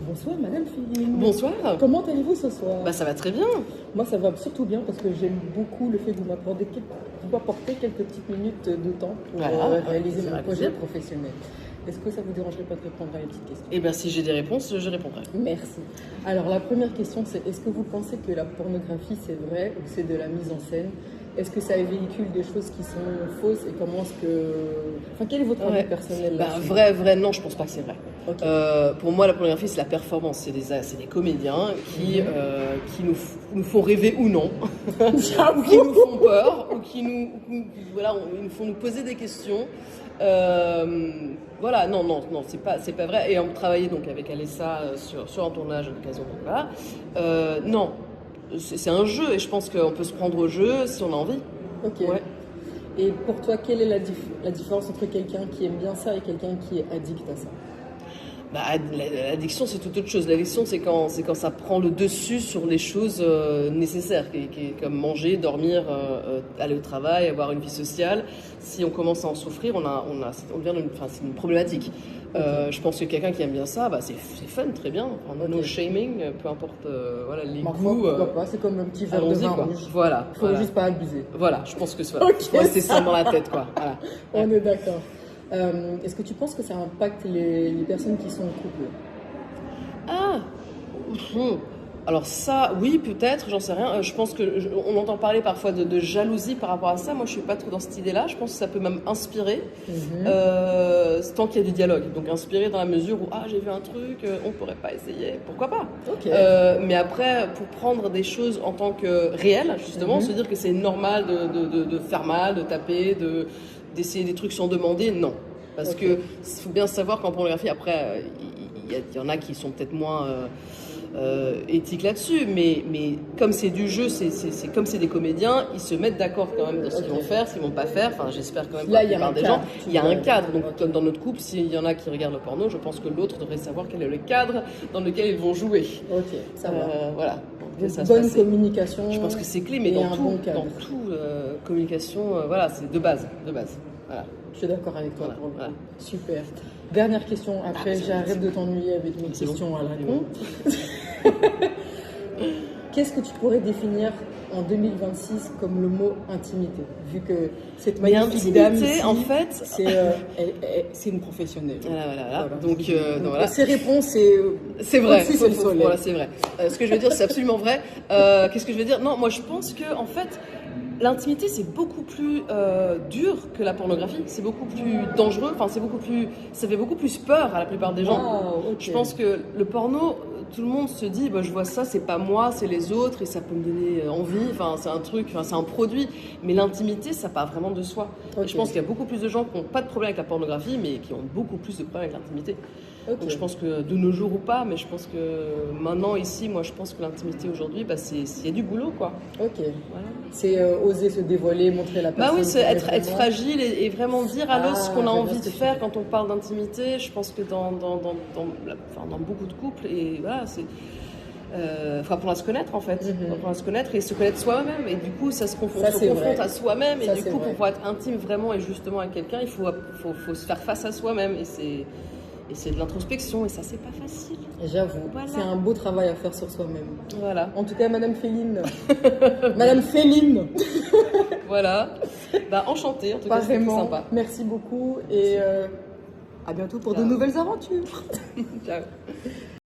Bonsoir Madame Féline. Bonsoir. Comment allez-vous ce soir? Ça va très bien. Moi ça va surtout bien parce que j'aime beaucoup le fait que vous m'apportez quelques petites minutes de temps pour réaliser mon projet professionnel. Est-ce que ça vous dérangerait pas de répondre à les petites questions? Eh bien, si j'ai des réponses, je répondrai. Merci. Alors la première question c'est, est-ce que vous pensez que la pornographie c'est vrai ou c'est de la mise en scène? Est-ce que ça véhicule des choses qui sont fausses et comment est-ce que... Enfin, quel est votre avis personnel là-dessus? Vrai, non, je pense pas que c'est vrai. Okay. Pour moi, la pornographie, c'est la performance. C'est des comédiens qui nous font rêver ou non, ou qui nous font peur, ou qui ils nous font nous poser des questions. Voilà, non, c'est pas vrai. Et on travaillait donc avec Alessa sur un tournage à l'occasion. Non. C'est un jeu et je pense qu'on peut se prendre au jeu si on a envie. Ok. Ouais. Et pour toi, quelle est la différence entre quelqu'un qui aime bien ça et quelqu'un qui est addict à ça? L'addiction, c'est toute autre chose. L'addiction, c'est quand ça prend le dessus sur les choses nécessaires, comme manger, dormir, aller au travail, avoir une vie sociale. Si on commence à en souffrir, c'est une problématique. Okay. Je pense que quelqu'un qui aime bien ça, c'est fun, très bien. Okay. No shaming, peu importe les goûts. Pourquoi pas, c'est comme un petit verre de vin rouge. Voilà. Il faut juste pas abuser. Voilà, je pense que c'est rester ça dans la tête, quoi. Voilà. On est d'accord. Est-ce que tu penses que ça impacte les personnes qui sont en couple? Alors ça, oui, peut-être, j'en sais rien. Je pense on entend parler parfois de jalousie par rapport à ça. Moi, je suis pas trop dans cette idée-là. Je pense que ça peut même inspirer, tant qu'il y a du dialogue. Donc inspirer dans la mesure où j'ai vu un truc, on pourrait pas essayer, pourquoi pas. Okay. Mais après, pour prendre des choses en tant que réelles, justement, se dire que c'est normal de faire mal, de taper, d'essayer des trucs sans demander, non. Parce que faut bien savoir qu'en pornographie, après, il y en a qui sont peut-être moins éthiques là-dessus, mais comme c'est du jeu, c'est comme c'est des comédiens, ils se mettent d'accord quand même dans ce qu'ils vont faire, ce qu'ils vont pas faire. Enfin, j'espère quand même que la plupart des gens, il y a un cadre. Donc, comme dans notre couple, s'il y en a qui regardent le porno, je pense que l'autre devrait savoir quel est le cadre dans lequel ils vont jouer. Ok, ça va. Voilà. Donc, bonne communication. Je pense que c'est clé, mais dans tout, communication, c'est de base. Voilà. Je suis d'accord avec toi. Voilà. Super. Dernière question, après j'arrête de t'ennuyer avec mes questions à la con. Qu'est-ce que tu pourrais définir en 2026 comme le mot intimité? Vu que cette magnifique dame ici, en fait, c'est une professionnelle. Voilà. Donc ces réponses, c'est vrai. Voilà, c'est vrai. Ce que je veux dire, c'est absolument vrai. Qu'est-ce que je veux dire? Non, moi je pense que en fait, l'intimité, c'est beaucoup plus dur que la pornographie. C'est beaucoup plus dangereux. Enfin, ça fait beaucoup plus peur à la plupart des gens. Wow, okay. Je pense que le porno, tout le monde se dit, je vois ça, c'est pas moi, c'est les autres, et ça peut me donner envie. Enfin, c'est un truc, c'est un produit. Mais l'intimité, ça part vraiment de soi. Okay. Et je pense qu'il y a beaucoup plus de gens qui n'ont pas de problème avec la pornographie, mais qui ont beaucoup plus de problèmes avec l'intimité. Okay. Donc je pense que de nos jours ou pas, mais je pense que maintenant ici, moi je pense que l'intimité aujourd'hui, il y a du boulot, quoi. Ok. Voilà. C'est oser se dévoiler, montrer la personne. Oui, c'est être fragile et vraiment dire à l'autre ce qu'on a envie de faire quand on parle d'intimité. Je pense que dans beaucoup de couples, et voilà, c'est... apprendre à se connaître en fait, apprendre à se connaître et se connaître soi-même, et du coup ça se confronte à soi-même, et du coup pour pouvoir être intime vraiment et justement avec quelqu'un, il faut se faire face à soi-même, et c'est de l'introspection, et ça c'est pas facile. J'avoue, c'est un beau travail à faire sur soi-même. Voilà. En tout cas, Madame Féline. Madame Féline. Voilà. Enchantée, en tout cas, c'était sympa. Merci beaucoup, et à bientôt pour de nouvelles aventures. Ciao.